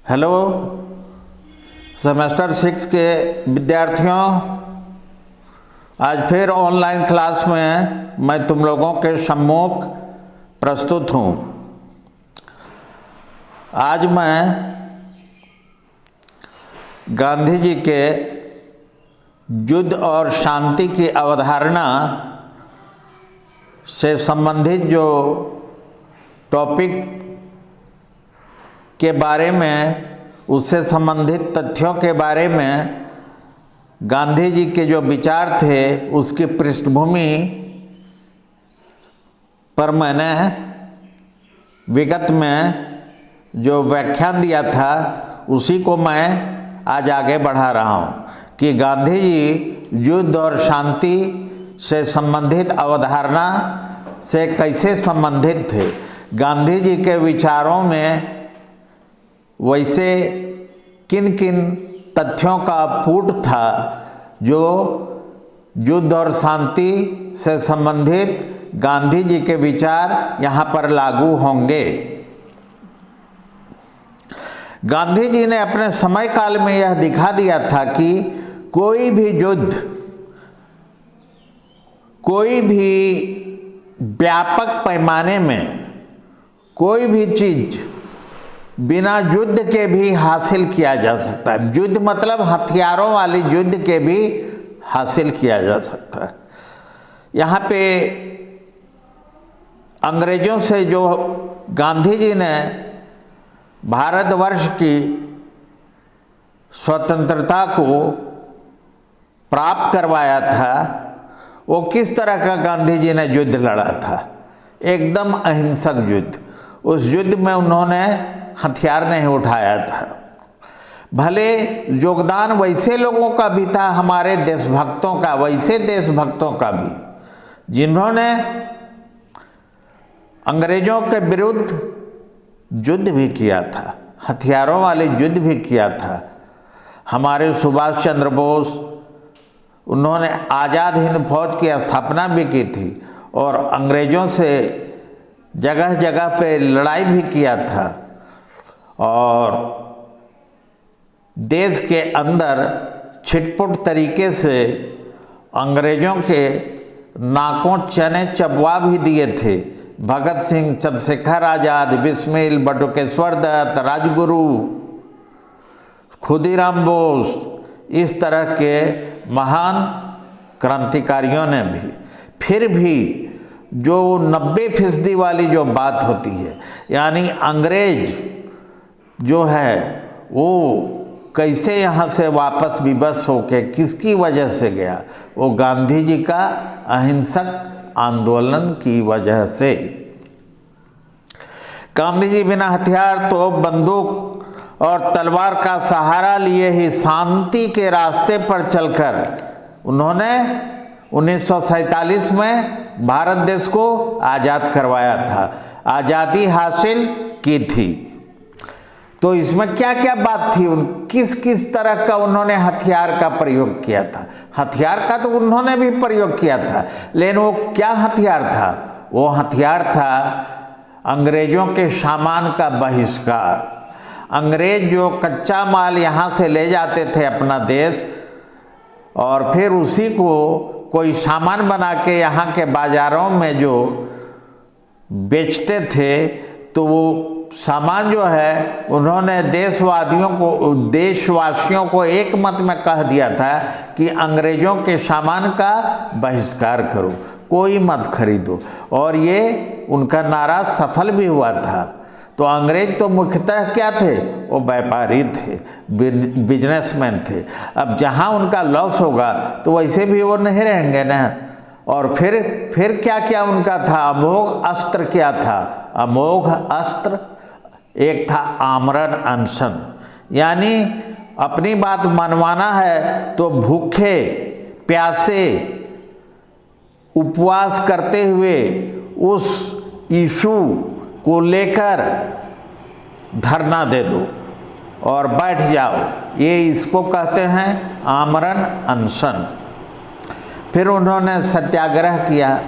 Hello semester 6 के विद्यार्थियों, आज फिर ऑनलाइन क्लास में मैं तुम लोगों के सम्मुख प्रस्तुत हूँ। आज मैं गांधी जी के युद्ध और शांति की अवधारणा से संबंधित जो टॉपिक के बारे में, उससे संबंधित तथ्यों के बारे में गांधी जी के जो विचार थे उसकी पृष्ठभूमि पर मैंने विगत में जो व्याख्यान दिया था उसी को मैं आज आगे बढ़ा रहा हूँ कि गांधी जी युद्ध और शांति से संबंधित अवधारणा से कैसे संबंधित थे। गांधी जी के विचारों में वैसे किन किन तथ्यों का पुट था जो युद्ध और शांति से संबंधित गांधी जी के विचार यहाँ पर लागू होंगे। गांधी जी ने अपने समय काल में यह दिखा दिया था कि कोई भी युद्ध, कोई भी व्यापक पैमाने में कोई भी चीज बिना युद्ध के भी हासिल किया जा सकता है। युद्ध मतलब हथियारों वाली युद्ध के भी हासिल किया जा सकता है। यहाँ पे अंग्रेजों से जो गांधी जी ने भारतवर्ष की स्वतंत्रता को प्राप्त करवाया था, वो किस तरह का गांधी जी ने युद्ध लड़ा था। एकदम अहिंसक युद्ध। उस युद्ध में उन्होंने हथियार नहीं उठाया था। भले योगदान वैसे लोगों का भी था, हमारे देशभक्तों का, वैसे देशभक्तों का भी जिन्होंने अंग्रेजों के विरुद्ध युद्ध भी किया था, हथियारों वाले युद्ध भी किया था। हमारे सुभाष चंद्र बोस, उन्होंने आज़ाद हिंद फौज की स्थापना भी की थी और अंग्रेजों से जगह जगह पे लड़ाई भी किया था और देश के अंदर छिटपुट तरीके से अंग्रेजों के नाकों चने चबवा भी दिए थे। भगत सिंह, चंद्रशेखर आज़ाद, बिस्मिल, बटुकेश्वर दत्त, राजगुरु, खुदीराम बोस, इस तरह के महान क्रांतिकारियों ने भी। फिर भी जो 90% वाली जो बात होती है, यानी अंग्रेज जो है वो कैसे यहाँ से वापस विवश होके किसकी वजह से गया, वो गांधी जी का अहिंसक आंदोलन की वजह से। गांधी जी बिना हथियार, तो बंदूक और तलवार का सहारा लिए ही शांति के रास्ते पर चलकर उन्होंने 1947 में भारत देश को आज़ाद करवाया था, आज़ादी हासिल की थी। तो इसमें क्या क्या बात थी, किस किस तरह का उन्होंने हथियार का प्रयोग किया था। हथियार का तो उन्होंने भी प्रयोग किया था, लेकिन वो क्या हथियार था? वो हथियार था अंग्रेजों के सामान का बहिष्कार। अंग्रेज जो कच्चा माल यहाँ से ले जाते थे अपना देश और फिर उसी को कोई सामान बना के यहाँ के बाज़ारों में जो बेचते थे, तो वो सामान जो है उन्होंने देशवासियों को एक मत में कह दिया था कि अंग्रेजों के सामान का बहिष्कार करो, कोई मत खरीदो। और ये उनका नारा सफल भी हुआ था। तो अंग्रेज तो मुख्यतः क्या थे? वो व्यापारी थे, बिजनेसमैन थे। अब जहाँ उनका लॉस होगा तो वैसे भी वो नहीं रहेंगे ना। और फिर क्या क्या उनका था? अमोघ अस्त्र क्या था? अमोघ अस्त्र एक था आमरण अनशन, यानी अपनी बात मनवाना है तो भूखे प्यासे उपवास करते हुए उस इशू को लेकर धरना दे दो और बैठ जाओ। ये इसको कहते हैं आमरण अनशन। फिर उन्होंने सत्याग्रह किया,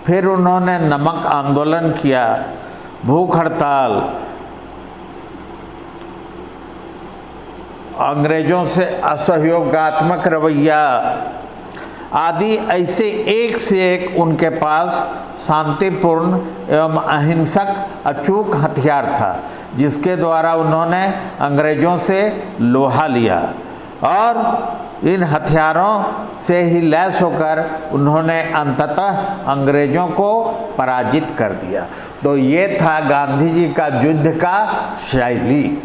फिर उन्होंने नमक आंदोलन किया, भूख हड़ताल, अंग्रेजों से असहयोगात्मक रवैया आदि ऐसे एक से एक उनके पास शांतिपूर्ण एवं अहिंसक अचूक हथियार था, जिसके द्वारा उन्होंने अंग्रेजों से लोहा लिया और इन हथियारों से ही लैस होकर उन्होंने अंततः अंग्रेजों को पराजित कर दिया। तो ये था गांधी जी का युद्ध का शैली।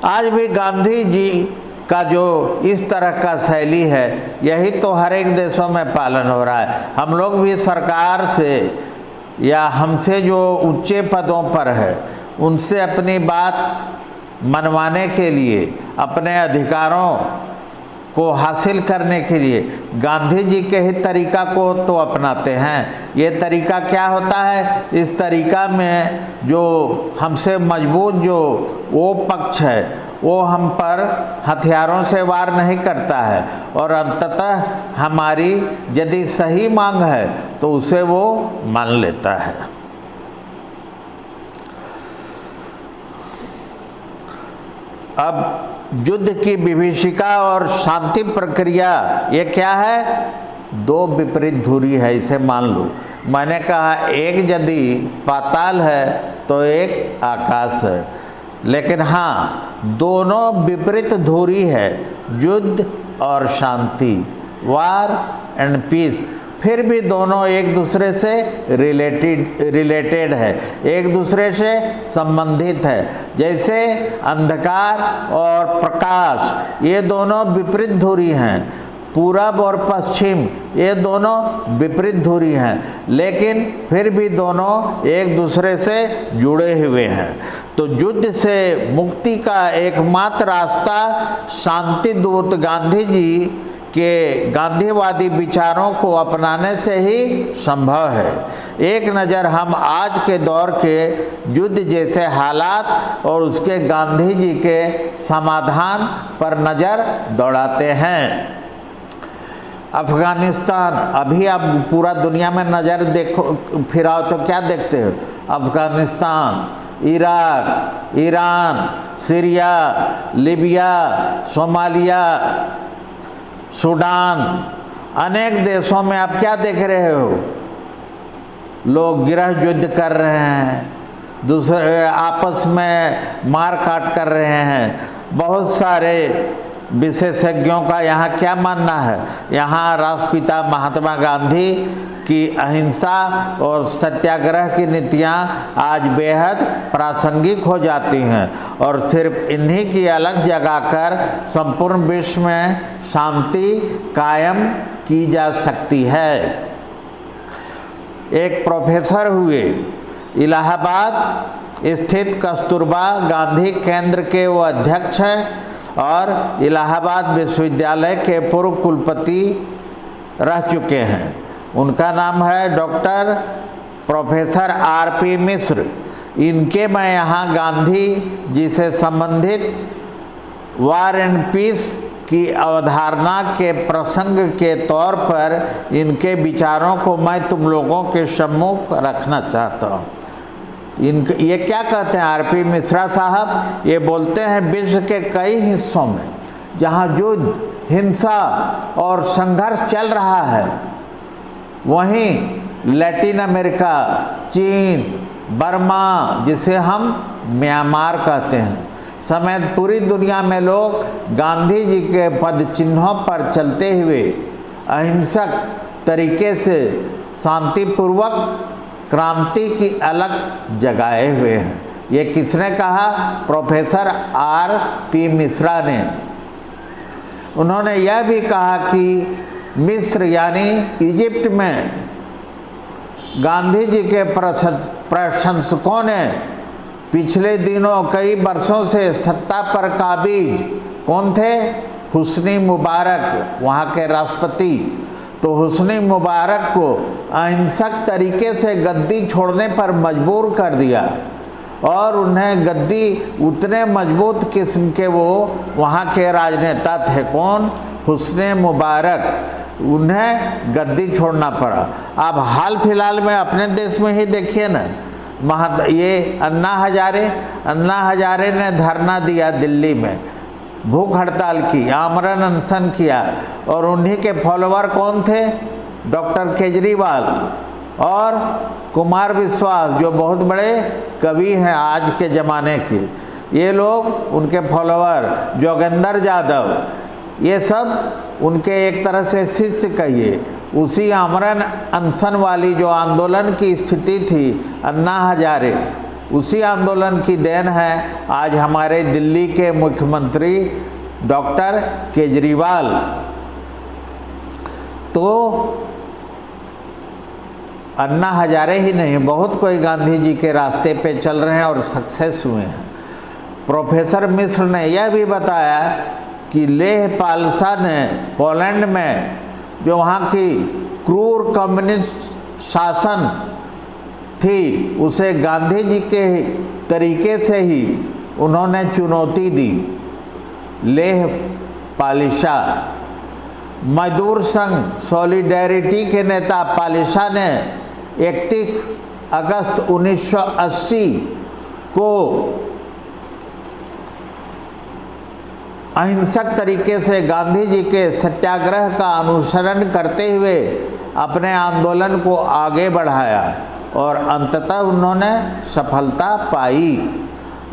आज भी गांधी जी का जो इस तरह का शैली है, यही तो हर एक देशों में पालन हो रहा है। हम लोग भी सरकार से या हमसे जो ऊंचे पदों पर है उनसे अपनी बात मनवाने के लिए, अपने अधिकारों को हासिल करने के लिए गांधी जी के ही तरीका को तो अपनाते हैं। ये तरीका क्या होता है? इस तरीका में जो हमसे मजबूत जो वो पक्ष है वो हम पर हथियारों से वार नहीं करता है और अंततः हमारी यदि सही मांग है तो उसे वो मान लेता है। अब युद्ध की विभीषिका और शांति प्रक्रिया ये क्या है? दो विपरीत धुरी है, इसे मान लो। मैंने कहा एक यदि पाताल है तो एक आकाश है, लेकिन हाँ दोनों विपरीत धुरी है, युद्ध और शांति, वार एंड पीस। फिर भी दोनों एक दूसरे से रिलेटेड है, एक दूसरे से संबंधित है। जैसे अंधकार और प्रकाश ये दोनों विपरीत धुरी हैं, पूरब और पश्चिम ये दोनों विपरीत धुरी हैं, लेकिन फिर भी दोनों एक दूसरे से जुड़े हुए हैं। तो युद्ध से मुक्ति का एकमात्र रास्ता शांति दूत गांधी जी के गांधीवादी विचारों को अपनाने से ही संभव है। एक नज़र हम आज के दौर के युद्ध जैसे हालात और उसके गांधी जी के समाधान पर नज़र दौड़ाते हैं। अफ़गानिस्तान, अभी आप पूरा दुनिया में नज़र देखो फिराओ तो क्या देखते हो? Afghanistan, Iraq, Iran, Syria, Libya, Somalia, Sudan, अनेक देशों में आप क्या देख रहे हो? लोग गृह युद्ध कर रहे हैं, दूसरे आपस में मार काट कर रहे हैं। बहुत सारे विशेषज्ञों का यहाँ क्या मानना है? यहाँ राष्ट्रपिता महात्मा गांधी की अहिंसा और सत्याग्रह की नीतियाँ आज बेहद प्रासंगिक हो जाती हैं और सिर्फ इन्हीं की अलग जगाकर संपूर्ण विश्व में शांति कायम की जा सकती है। एक प्रोफेसर हुए, इलाहाबाद स्थित कस्तूरबा गांधी केंद्र के वो अध्यक्ष हैं और इलाहाबाद विश्वविद्यालय के पूर्व कुलपति रह चुके हैं। उनका नाम है डॉक्टर प्रोफेसर आर.पी. मिश्र। इनके मैं यहाँ गांधी जी से संबंधित वार एंड पीस की अवधारणा के प्रसंग के तौर पर इनके विचारों को मैं तुम लोगों के सम्मुख रखना चाहता हूँ। ये क्या कहते हैं आर.पी. मिश्रा साहब? ये बोलते हैं विश्व के कई हिस्सों में जहाँ युद्ध, हिंसा और संघर्ष चल रहा है, वहीं लैटिन अमेरिका, चीन, बर्मा, जिसे हम म्यांमार कहते हैं, समेत पूरी दुनिया में लोग गांधी जी के पद चिन्हों पर चलते हुए अहिंसक तरीके से शांतिपूर्वक क्रांति की अलग जगाए हुए हैं। ये किसने कहा? Professor RP. मिश्रा ने। उन्होंने यह भी कहा कि मिस्र यानी इजिप्ट में गांधी जी के प्रशंसकों ने पिछले दिनों कई वर्षों से सत्ता पर काबिज कौन थे? हुस्नी मुबारक, वहाँ के राष्ट्रपति। तो हुस्नी मुबारक को अहिंसक तरीके से गद्दी छोड़ने पर मजबूर कर दिया और उन्हें गद्दी उतने मजबूत किस्म के वो वहाँ के राजनेता थे। कौन? हुस्नी मुबारक। उन्हें गद्दी छोड़ना पड़ा। अब हाल फिलहाल में अपने देश में ही देखिए ना, ये अन्ना हजारे ने धरना दिया दिल्ली में। भूख हड़ताल की, आमरण अनशन किया। और उन्हीं के फॉलोअर कौन थे? डॉक्टर केजरीवाल और कुमार विश्वास, जो बहुत बड़े कवि हैं आज के ज़माने के। ये लोग उनके फॉलोअर, जोगेंद्र यादव, ये सब उनके एक तरह से शिष्य कहिए। उसी आमरण अनशन वाली जो आंदोलन की स्थिति थी अन्ना हजारे, उसी आंदोलन की देन है आज हमारे दिल्ली के मुख्यमंत्री डॉक्टर केजरीवाल। तो अन्ना हजारे ही नहीं, बहुत कोई गांधी जी के रास्ते पे चल रहे हैं और सक्सेस हुए हैं। प्रोफेसर मिश्र ने यह भी बताया कि लेह पालसा ने पोलैंड में जो वहाँ की क्रूर कम्युनिस्ट शासन थी, उसे गांधी जी के तरीके से ही उन्होंने चुनौती दी। लेह पालिशा मजदूर संघ सॉलिडेरिटी के नेता पालिशा ने 31 अगस्त 1980 को अहिंसक तरीके से गांधी जी के सत्याग्रह का अनुसरण करते हुए अपने आंदोलन को आगे बढ़ाया और अंततः उन्होंने सफलता पाई।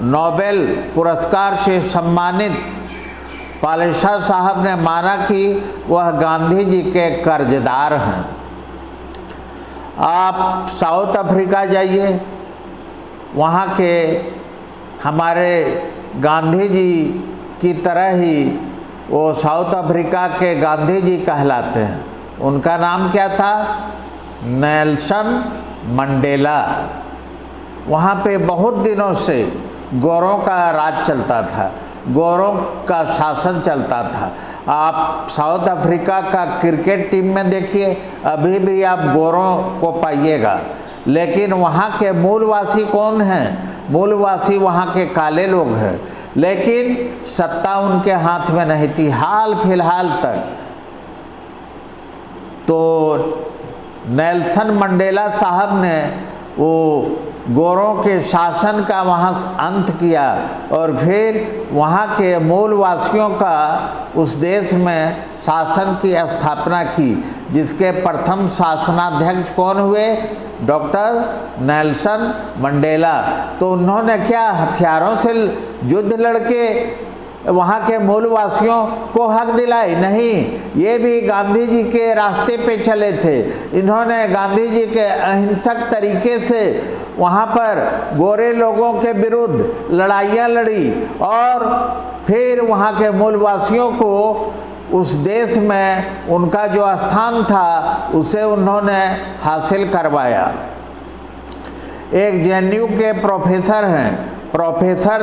नोबेल पुरस्कार से सम्मानित पालिशा साहब ने माना कि वह गांधी जी के कर्जदार हैं। आप साउथ अफ्रीका जाइए, वहाँ के हमारे गांधी जी की तरह ही वो साउथ अफ्रीका के गांधी जी कहलाते हैं। उनका नाम क्या था? Nelson Mandela. वहाँ पे बहुत दिनों से गोरों का राज चलता था, गोरों का शासन चलता था। आप साउथ अफ्रीका का क्रिकेट टीम में देखिए, अभी भी आप गोरों को पाइएगा, लेकिन वहाँ के मूलवासी कौन हैं? मूलवासी वहाँ के काले लोग हैं, लेकिन सत्ता उनके हाथ में नहीं थी हाल फिलहाल तक। तो नेल्सन मंडेला साहब ने वो गोरों के शासन का वहाँ अंत किया और फिर वहाँ के मूलवासियों का उस देश में शासन की स्थापना की, जिसके प्रथम शासनाध्यक्ष कौन हुए? Doctor Nelson Mandela. तो उन्होंने क्या हथियारों से युद्ध लड़के वहाँ के मूलवासियों को हक दिलाई? नहीं, ये भी गांधी जी के रास्ते पे चले थे। इन्होंने गांधी जी के अहिंसक तरीके से वहाँ पर गोरे लोगों के विरुद्ध लड़ाइयाँ लड़ी और फिर वहाँ के मूलवासियों को उस देश में उनका जो स्थान था उसे उन्होंने हासिल करवाया। एक जेएनयू के प्रोफेसर हैं, प्रोफेसर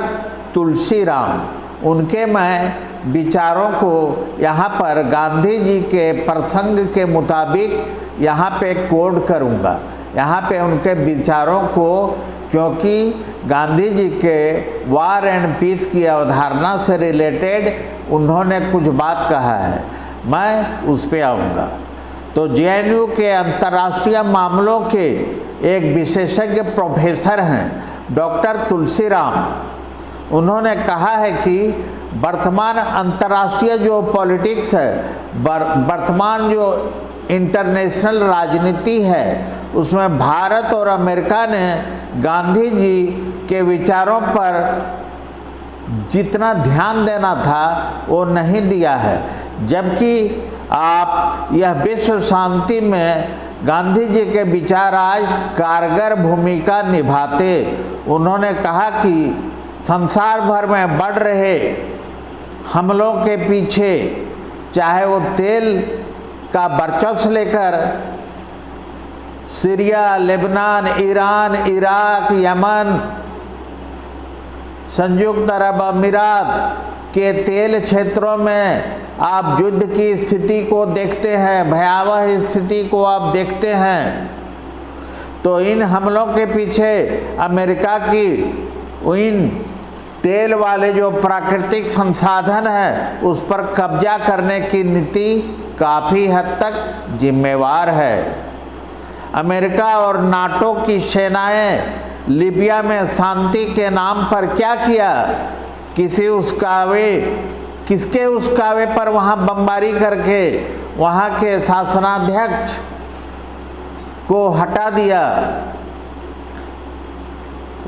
तुलसीराम, उनके मैं विचारों को यहाँ पर गांधी जी के प्रसंग के मुताबिक यहाँ पे कोड करूँगा। यहाँ पे उनके विचारों को, क्योंकि गांधी जी के वार एंड पीस की अवधारणा से रिलेटेड उन्होंने कुछ बात कहा है, मैं उस पे आऊँगा। तो जेएनयू के अंतर्राष्ट्रीय मामलों के एक विशेषज्ञ प्रोफेसर हैं डॉक्टर तुलसीराम। उन्होंने कहा है कि वर्तमान अंतर्राष्ट्रीय जो पॉलिटिक्स है, वर्तमान जो इंटरनेशनल राजनीति है, उसमें भारत और अमेरिका ने गांधी जी के विचारों पर जितना ध्यान देना था वो नहीं दिया है। जबकि आप यह विश्व शांति में गांधी जी के विचार आज कारगर भूमिका निभाते। उन्होंने कहा कि संसार भर में बढ़ रहे हमलों के पीछे, चाहे वो तेल का वर्चस्व लेकर Syria, Lebanon, Iran, Iraq, Yemen, संयुक्त अरब अमीरात के तेल क्षेत्रों में आप युद्ध की स्थिति को देखते हैं, भयावह स्थिति को आप देखते हैं। तो इन हमलों के पीछे अमेरिका की इन तेल वाले जो प्राकृतिक संसाधन है उस पर कब्जा करने की नीति काफ़ी हद तक जिम्मेवार है। अमेरिका और नाटो की सेनाएं लीबिया में शांति के नाम पर क्या किया? किसी उस्कावे किसके उस्कावे पर वहाँ बमबारी करके वहाँ के शासनाध्यक्ष को हटा दिया।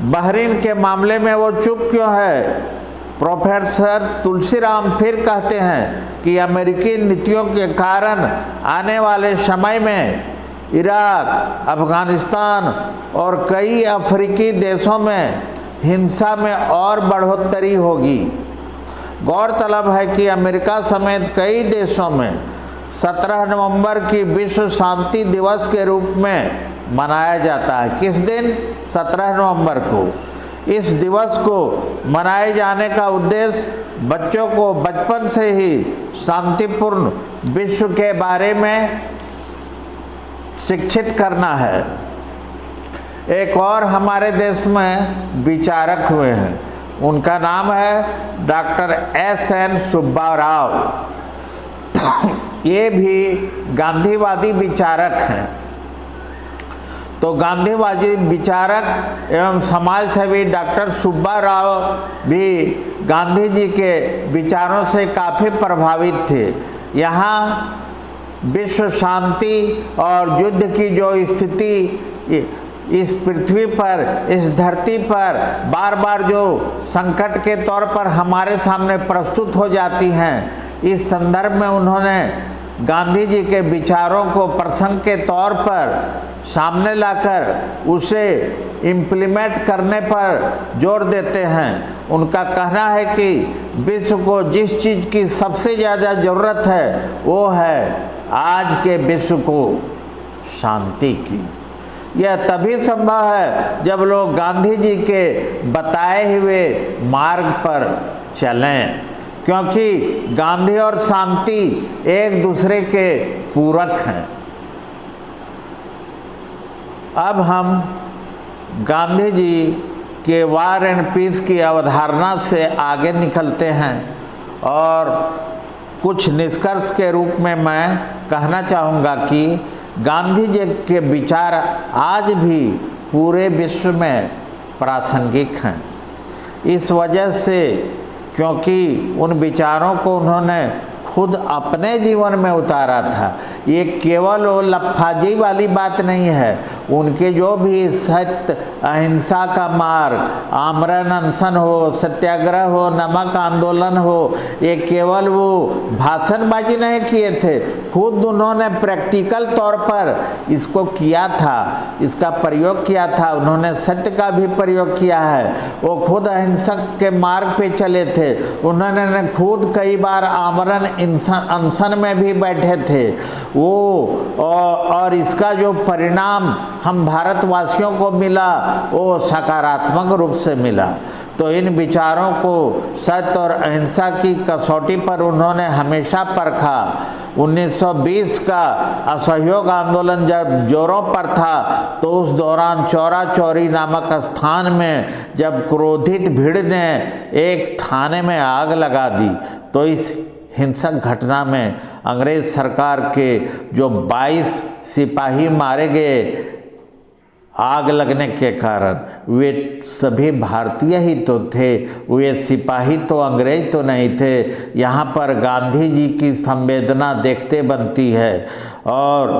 बहरीन के मामले में वो चुप क्यों है? प्रोफेसर तुलसीराम फिर कहते हैं कि अमेरिकी नीतियों के कारण आने वाले समय में इराक, अफगानिस्तान और कई अफ्रीकी देशों में हिंसा में और बढ़ोतरी होगी। गौरतलब है कि अमेरिका समेत कई देशों में 17 नवंबर की विश्व शांति दिवस के रूप में मनाया जाता है। किस दिन? 17 नवंबर को। इस दिवस को मनाए जाने का उद्देश्य बच्चों को बचपन से ही शांतिपूर्ण विश्व के बारे में शिक्षित करना है। एक और हमारे देश में विचारक हुए हैं, उनका नाम है डॉक्टर एस.एन. सुब्बा राव। ये भी गांधीवादी विचारक हैं। तो गांधीवादी विचारक एवं समाज सेवी डॉक्टर सुब्बा राव भी गांधी जी के विचारों से काफ़ी प्रभावित थे। यहाँ विश्व शांति और युद्ध की जो स्थिति इस पृथ्वी पर, इस धरती पर बार बार जो संकट के तौर पर हमारे सामने प्रस्तुत हो जाती हैं, इस संदर्भ में उन्होंने गांधी जी के विचारों को प्रसंग के तौर पर सामने लाकर उसे इम्प्लीमेंट करने पर जोर देते हैं। उनका कहना है कि विश्व को जिस चीज़ की सबसे ज़्यादा ज़रूरत है वो है आज के विश्व को शांति की। यह तभी संभव है जब लोग गांधी जी के बताए हुए मार्ग पर चलें, क्योंकि गांधी और शांति एक दूसरे के पूरक हैं। अब हम गांधी जी के वार एंड पीस की अवधारणा से आगे निकलते हैं और कुछ निष्कर्ष के रूप में मैं कहना चाहूँगा कि गांधी जी के विचार आज भी पूरे विश्व में प्रासंगिक हैं। इस वजह से क्योंकि उन विचारों को उन्होंने खुद अपने जीवन में उतारा था। ये केवल वो लफाजी वाली बात नहीं है। उनके जो भी सत्य, अहिंसा का मार्ग, आमरण अनशन हो, सत्याग्रह हो, नमक आंदोलन हो, ये केवल वो भाषणबाजी नहीं किए थे, खुद उन्होंने प्रैक्टिकल तौर पर इसको किया था, इसका प्रयोग किया था। उन्होंने सत्य का भी प्रयोग किया है। वो खुद अहिंसक के मार्ग पे चले थे। उन्होंने खुद कई बार आमरण अनशन में भी बैठे थे वो, और इसका जो परिणाम हम भारतवासियों को मिला वो सकारात्मक रूप से मिला। तो इन विचारों को सत्य और अहिंसा की कसौटी पर उन्होंने हमेशा परखा। 1920 का असहयोग आंदोलन जब जोरों पर था तो उस दौरान चौरा चौरी नामक स्थान में जब क्रोधित भीड़ ने एक थाने में आग लगा दी, तो इस हिंसक घटना में अंग्रेज सरकार के जो 22 सिपाही मारे गए आग लगने के कारण, वे सभी भारतीय ही तो थे, वे सिपाही तो अंग्रेज तो नहीं थे। यहाँ पर गांधी जी की संवेदना देखते बनती है और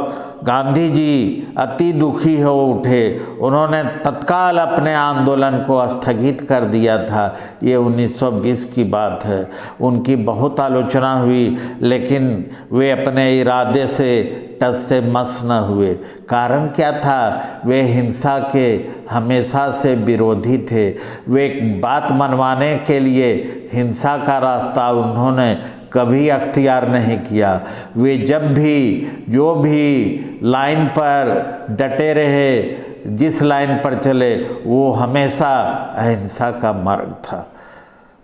गांधी जी अति दुखी हो उठे। उन्होंने तत्काल अपने आंदोलन को स्थगित कर दिया था। ये 1920 की बात है। उनकी बहुत आलोचना हुई, लेकिन वे अपने इरादे से टस से मस न हुए। कारण क्या था? वे हिंसा के हमेशा से विरोधी थे। वे बात मनवाने के लिए हिंसा का रास्ता उन्होंने कभी अख्तियार नहीं किया। वे जब भी जो भी लाइन पर डटे रहे, जिस लाइन पर चले, वो हमेशा अहिंसा का मार्ग था।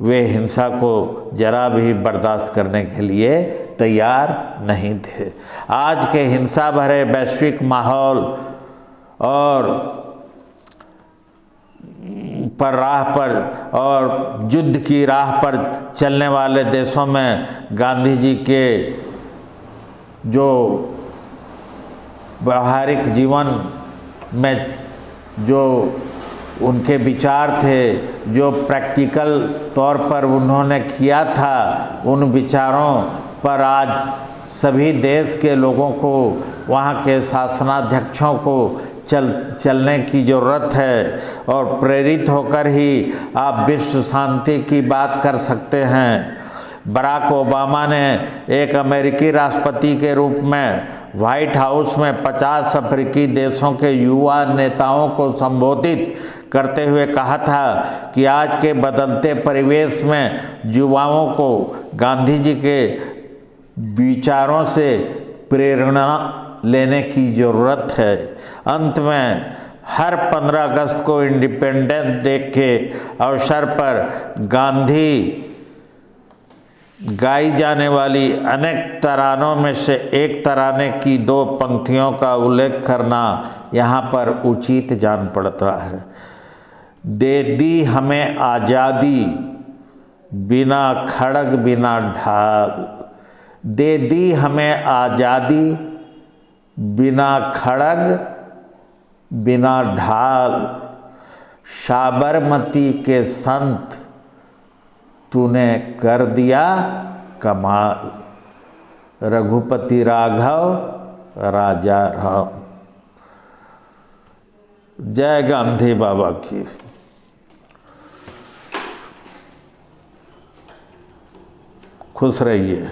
वे हिंसा को जरा भी बर्दाश्त करने के लिए तैयार नहीं थे। आज के हिंसा भरे वैश्विक माहौल और पर राह पर और युद्ध की राह पर चलने वाले देशों में गांधी जी के जो व्यवहारिक जीवन में जो उनके विचार थे जो प्रैक्टिकल तौर पर उन्होंने किया था, उन विचारों पर आज सभी देश के लोगों को, वहाँ के शासनाध्यक्षों को चलने की ज़रूरत है और प्रेरित होकर ही आप विश्व शांति की बात कर सकते हैं। बराक ओबामा ने एक अमेरिकी राष्ट्रपति के रूप में व्हाइट हाउस में 50 अफ्रीकी देशों के युवा नेताओं को संबोधित करते हुए कहा था कि आज के बदलते परिवेश में युवाओं को गांधी जी के विचारों से प्रेरणा लेने की ज़रूरत है। अंत में हर 15 अगस्त को इंडिपेंडेंस डे के अवसर पर गांधी गाई जाने वाली अनेक तरानों में से एक तराने की 2 पंक्तियों का उल्लेख करना यहाँ पर उचित जान पड़ता है। दे दी हमें आज़ादी बिना खड़ग बिना ढाल, दे दी हमें आज़ादी बिना खड़ग बिना ढाल, साबरमती के संत तूने कर दिया कमाल, रघुपति राघव राजा राम। जय गांधी बाबा की। खुश रहिए।